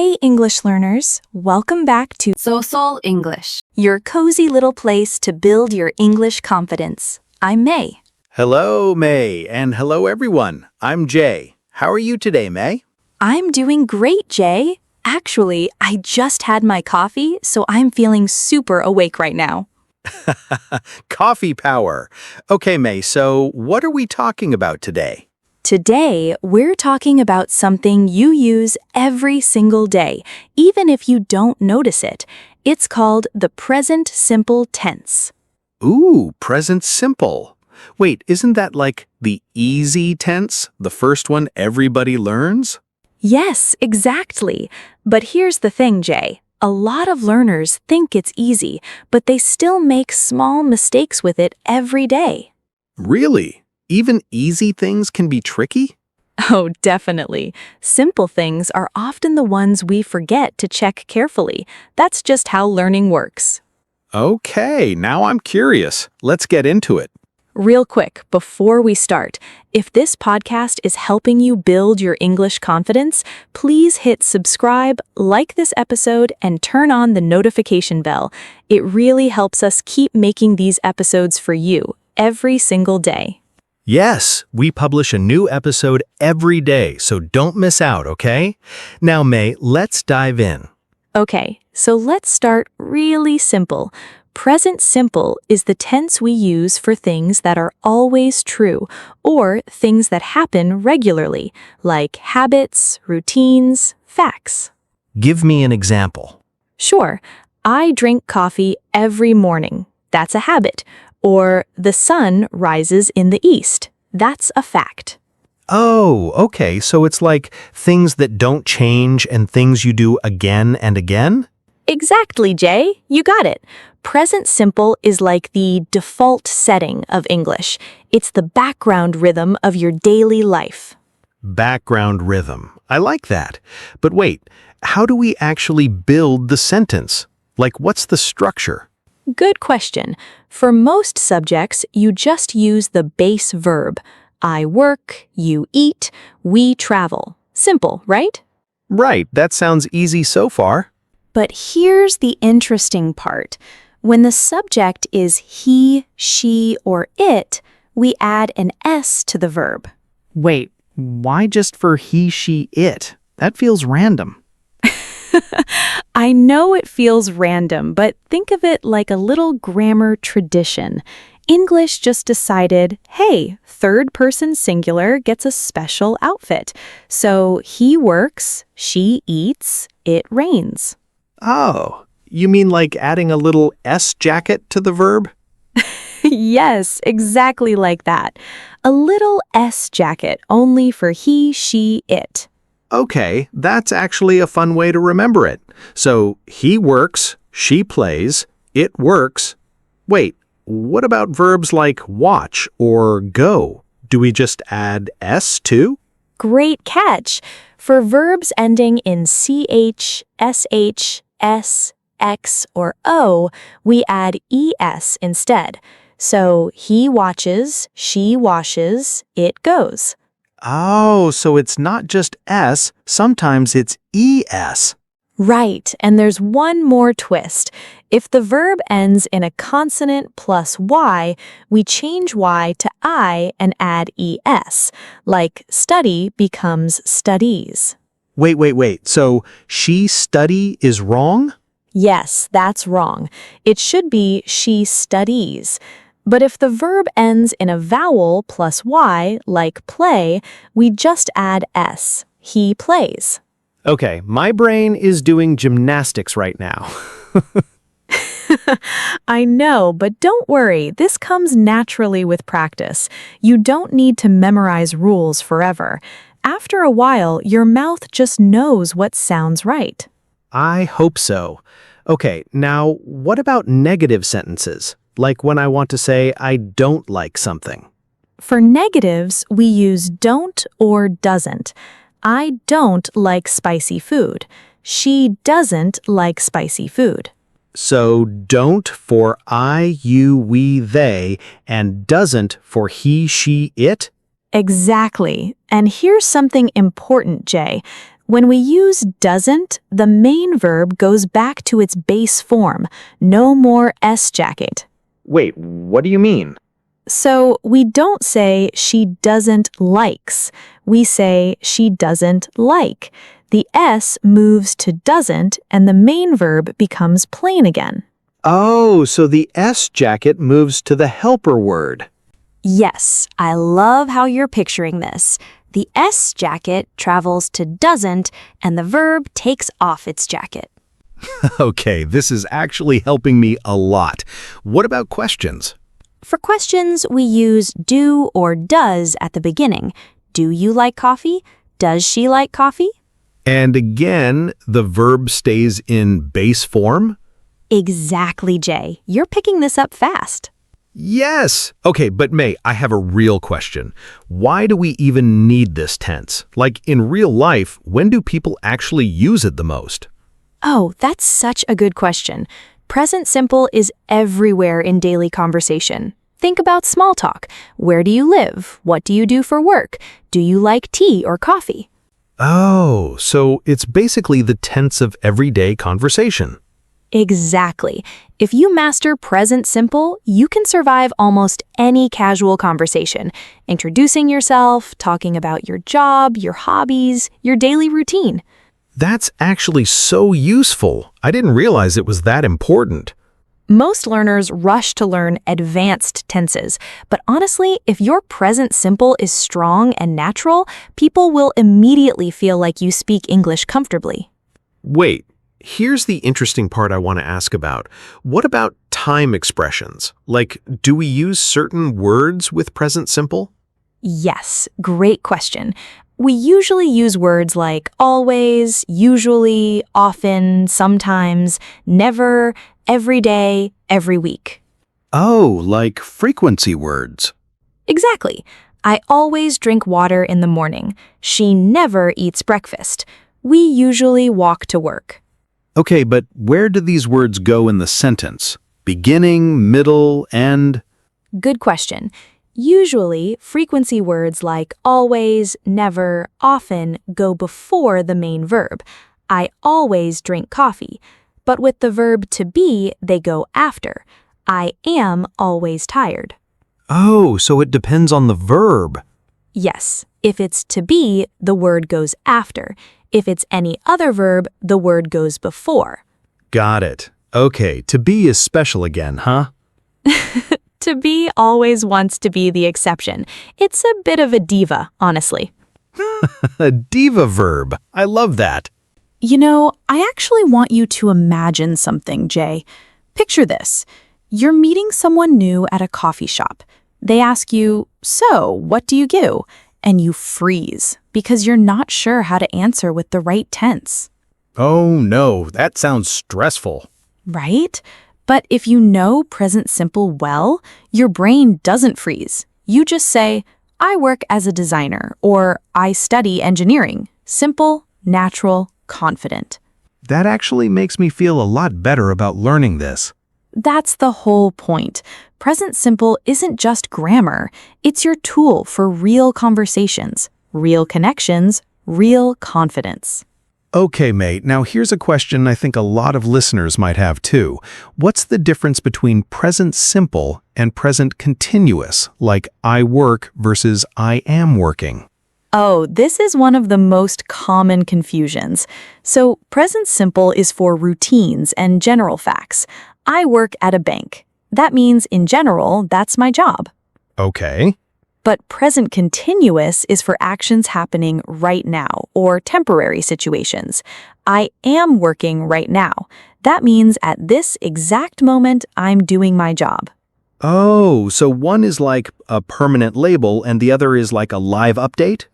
Hey, English learners! Welcome back to Soseol English. your cozy little place to build your English confidence. I'm May. Hello, May, and hello, everyone. I'm Jay. How are you today, May? I'm doing great, Jay. Actually, I just had my coffee, so I'm feeling super awake right now. Coffee power. Okay, May, so what are we talking about today? Today, we're talking about something you use every single day, even if you don't notice it. It's called the present simple tense. Ooh, present simple. Wait, isn't that like the easy tense, the first one everybody learns? Yes, exactly. But here's the thing, Jay. A lot of learners think it's easy, but they still make small mistakes with it every day. Really? Even easy things can be tricky? Oh, definitely. Simple things are often the ones we forget to check carefully. That's just how learning works. Okay, now I'm curious. Let's get into it. Real quick, before we start, if this podcast is helping you build your English confidence, please hit subscribe, like this episode, and turn on the notification bell. It really helps us keep making these episodes for you every single day. Yes, we publish a new episode every day, so don't miss out, okay? Now, May, let's dive in. Okay, so let's start really simple. Present simple is the tense we use for things that are always true or things that happen regularly, like habits, routines, facts. Give me an example. Sure, I drink coffee every morning. That's a habit. Or the sun rises in the east. That's a fact. Oh, okay, so it's like things that don't change and things you do again and again? Exactly, Jay. You got it. Present simple is like the default setting of English. It's the background rhythm of your daily life. Background rhythm. I like that. But wait, how do we actually build the sentence? Like, what's the structure? Good question. For most subjects, you just use the base verb. I work, you eat, we travel. Simple, right? Right, that sounds easy so far. But here's the interesting part. When the subject is he, she, or it, we add an S to the verb. Wait, why just for he, she, it? That feels random. I know it feels random, but think of it like a little grammar tradition. English just decided, hey, third person singular gets a special outfit. So he works, she eats, it rains. Oh, you mean like adding a little S jacket to the verb? Yes, exactly like that. A little S jacket only for he, she, it. Okay, that's actually a fun way to remember it. So, he works, she plays, it works. Wait, what about verbs like watch or go? Do we just add S too? Great catch! For verbs ending in CH, SH, S, X, or O, we add ES instead. So, he watches, she washes, it goes. Oh, so it's not just S, sometimes it's ES. Right, and there's one more twist. If the verb ends in a consonant plus Y, we change Y to I and add ES, like study becomes studies. Wait. So, she study is wrong? Yes, that's wrong. It should be she studies. But if the verb ends in a vowel plus Y, like play, we just add S. He plays. Okay, my brain is doing gymnastics right now. I know, but don't worry, this comes naturally with practice. You don't need to memorize rules forever. After a while, your mouth just knows what sounds right. I hope so. Okay, now what about negative sentences? Like when I want to say I don't like something. For negatives, we use don't or doesn't. I don't like spicy food. She doesn't like spicy food. So, don't for I, you, we, they, and doesn't for he, she, it? Exactly. And here's something important, Jay. When we use doesn't, the main verb goes back to its base form. No more S jacket. Wait, what do you mean? So we don't say she doesn't likes. We say she doesn't like. The S moves to doesn't and the main verb becomes plain again. Oh, so the S jacket moves to the helper word. Yes, I love how you're picturing this. The S jacket travels to doesn't, and the verb takes off its jacket. Okay, this is actually helping me a lot. What about questions? For questions, we use do or does at the beginning. Do you like coffee? Does she like coffee? And again, the verb stays in base form? Exactly, Jay. You're picking this up fast. Yes! Okay, but May, I have a real question. Why do we even need this tense? Like, in real life, when do people actually use it the most? Oh, that's such a good question. Present simple is everywhere in daily conversation. Think about small talk. Where do you live? What do you do for work? Do you like tea or coffee? Oh, so it's basically the tense of everyday conversation. Exactly. If you master present simple, you can survive almost any casual conversation, introducing yourself, talking about your job, your hobbies, your daily routine. That's actually so useful. I didn't realize it was that important. Most learners rush to learn advanced tenses, but honestly, if your present simple is strong and natural, people will immediately feel like you speak English comfortably. Wait, here's the interesting part I want to ask about. What about time expressions? Like, do we use certain words with present simple? Yes, great question. We usually use words like always, usually, often, sometimes, never, every day, every week. Oh, like frequency words. Exactly. I always drink water in the morning. She never eats breakfast. We usually walk to work. Okay, but where do these words go in the sentence? Beginning, middle, end? Good question. Usually, frequency words like always, never, often go before the main verb. I always drink coffee. But with the verb to be, they go after. I am always tired. Oh, so it depends on the verb. Yes, if it's to be, the word goes after. If it's any other verb, the word goes before. Got it. Okay, to be is special again, huh? To be always wants to be the exception. It's a bit of a diva, honestly. A diva verb. I love that. You know, I actually want you to imagine something, Jay. Picture this. You're meeting someone new at a coffee shop. They ask you, "So, what do you do?" And you freeze because you're not sure how to answer with the right tense. Oh no, that sounds stressful. Right? But if you know present simple well, your brain doesn't freeze. You just say, "I work as a designer," or "I study engineering." Simple, natural, confident. That actually makes me feel a lot better about learning this. That's the whole point. Present simple isn't just grammar. It's your tool for real conversations, real connections, real confidence. Okay, mate, now here's a question I think a lot of listeners might have too. What's the difference between present simple and present continuous, like I work versus I am working? Oh, this is one of the most common confusions. So, present simple is for routines and general facts. I work at a bank. That means, in general, that's my job. Okay. But present continuous is for actions happening right now or temporary situations. I am working right now. That means at this exact moment, I'm doing my job. Oh, so one is like a permanent label and the other is like a live update?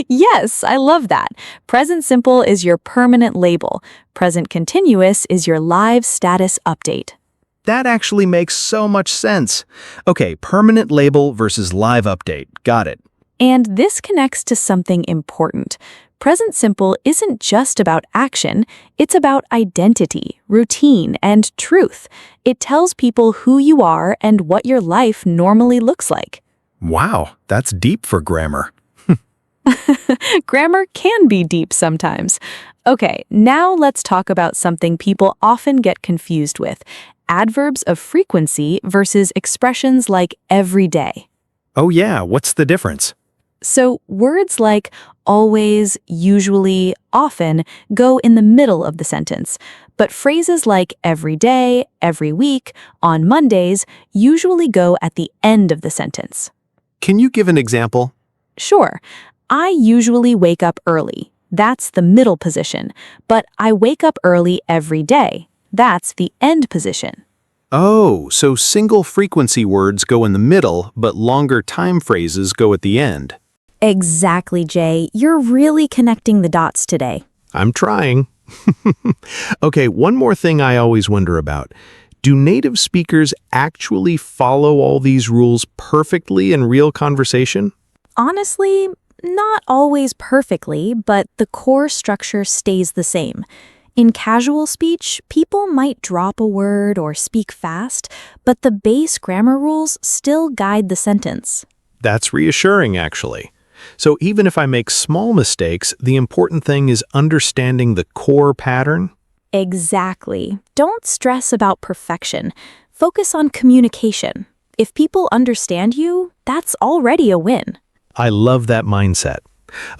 Yes, I love that. Present simple is your permanent label. Present continuous is your live status update. That actually makes so much sense. Okay, permanent label versus live update. Got it. And this connects to something important. Present simple isn't just about action, it's about identity, routine, and truth. It tells people who you are and what your life normally looks like. Wow, that's deep for grammar. Grammar can be deep sometimes. Okay, now let's talk about something people often get confused with: adverbs of frequency versus expressions like every day. Oh yeah, what's the difference? So, words like always, usually, often go in the middle of the sentence, but phrases like every day, every week, on Mondays usually go at the end of the sentence. Can you give an example? Sure, I usually wake up early. That's the middle position, but I wake up early every day. That's the end position. Oh, so single frequency words go in the middle, but longer time phrases go at the end. Exactly, Jay. You're really connecting the dots today. I'm trying. Okay, one more thing I always wonder about. Do native speakers actually follow all these rules perfectly in real conversation? Honestly, not always perfectly, but the core structure stays the same. In casual speech, people might drop a word or speak fast, but the base grammar rules still guide the sentence. That's reassuring, actually. So even if I make small mistakes, the important thing is understanding the core pattern? Exactly. Don't stress about perfection. Focus on communication. If people understand you, that's already a win. I love that mindset.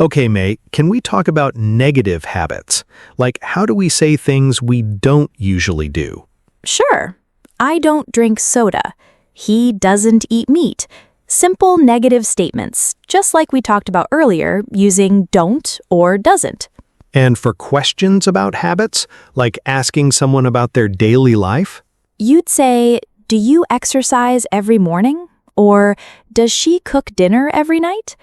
Okay, May, can we talk about negative habits? Like, how do we say things we don't usually do? Sure. I don't drink soda. He doesn't eat meat. Simple negative statements, just like we talked about earlier, using don't or doesn't. And for questions about habits, like asking someone about their daily life? You'd say, do you exercise every morning? Or does she cook dinner every night?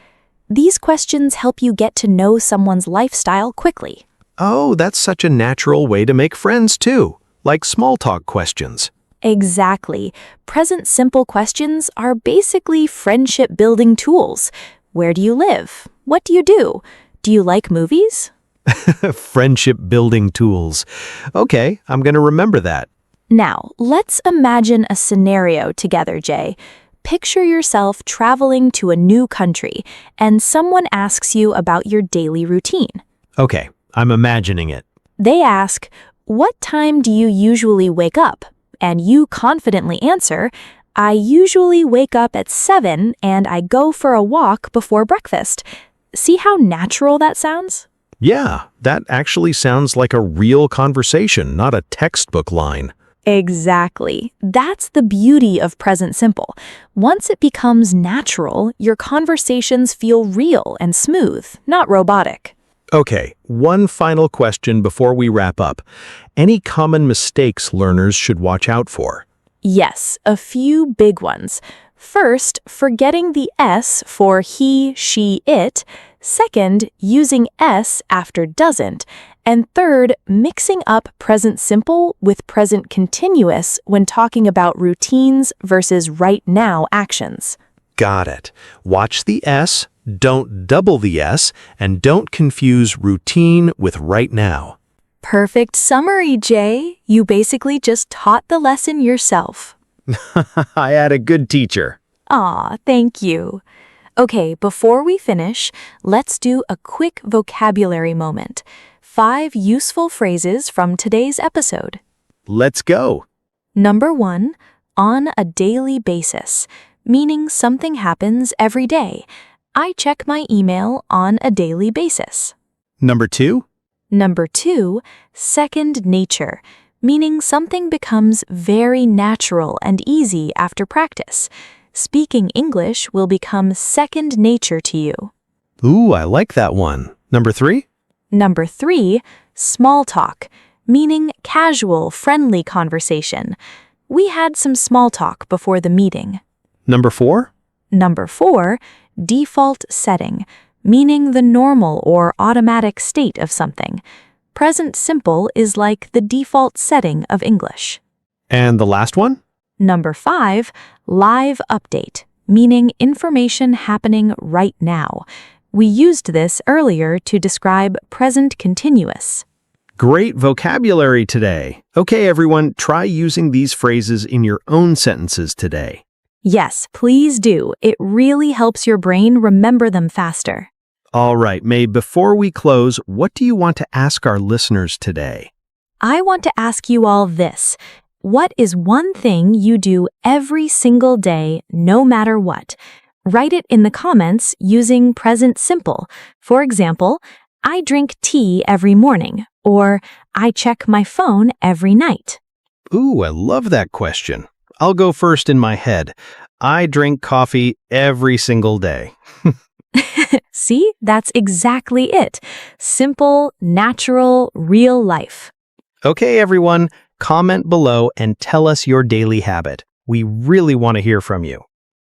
These questions help you get to know someone's lifestyle quickly. Oh, that's such a natural way to make friends too, like small talk questions. Exactly. Present simple questions are basically friendship-building tools. Where do you live? What do you do? Do you like movies? Friendship building tools. Okay, I'm going to remember that. Now, let's imagine a scenario together, Jay. Picture yourself traveling to a new country, and someone asks you about your daily routine. Okay, I'm imagining it. They ask, what time do you usually wake up? And you confidently answer, I usually wake up at 7 and I go for a walk before breakfast. See how natural that sounds? Yeah, that actually sounds like a real conversation, not a textbook line. Exactly. That's the beauty of present simple. Once it becomes natural, your conversations feel real and smooth, not robotic. Okay, one final question before we wrap up. Any common mistakes learners should watch out for? Yes, a few big ones. First, forgetting the S for he, she, it. Second, using S after doesn't. And third, mixing up present simple with present continuous when talking about routines versus right now actions. Got it. Watch the S, don't double the S, and don't confuse routine with right now. Perfect summary, Jay. You basically just taught the lesson yourself. I had a good teacher. Aw, thank you. Okay, before we finish, let's do a quick vocabulary moment. 5 useful phrases from today's episode. Let's go. Number 1, on a daily basis, meaning something happens every day. I check my email on a daily basis. Number 2, Number 2, second nature, meaning something becomes very natural and easy after practice. Speaking English will become second nature to you. ooh, I like that one. Number 3, Number 3, small talk, meaning casual, friendly conversation. We had some small talk before the meeting. Number 4, Number 4, default setting, meaning the normal or automatic state of something. Present simple is like the default setting of English. and the last one? Number 5, live update, meaning information happening right now. We used this earlier to describe present continuous. Great vocabulary today. Okay, everyone, try using these phrases in your own sentences today. Yes, please do. It really helps your brain remember them faster. All right, May, before we close, what do you want to ask our listeners today? I want to ask you all this. What is one thing you do every single day, no matter what? Write it in the comments using present simple. For example, I drink tea every morning, or I check my phone every night. Ooh, I love that question. I'll go first in my head. I drink coffee every single day. See, that's exactly it. Simple, natural, real life. Okay, everyone, comment below and tell us your daily habit. We really want to hear from you.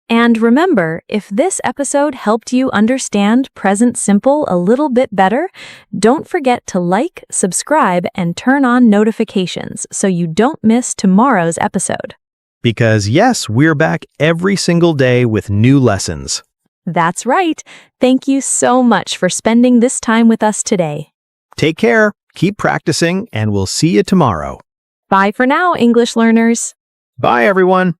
And remember, if this episode helped you understand present simple a little bit better, don't forget to like, subscribe, and turn on notifications so you don't miss tomorrow's episode. Because yes, we're back every single day with new lessons. That's right. Thank you so much for spending this time with us today. Take care, keep practicing, and we'll see you tomorrow. Bye for now, English learners. Bye, everyone.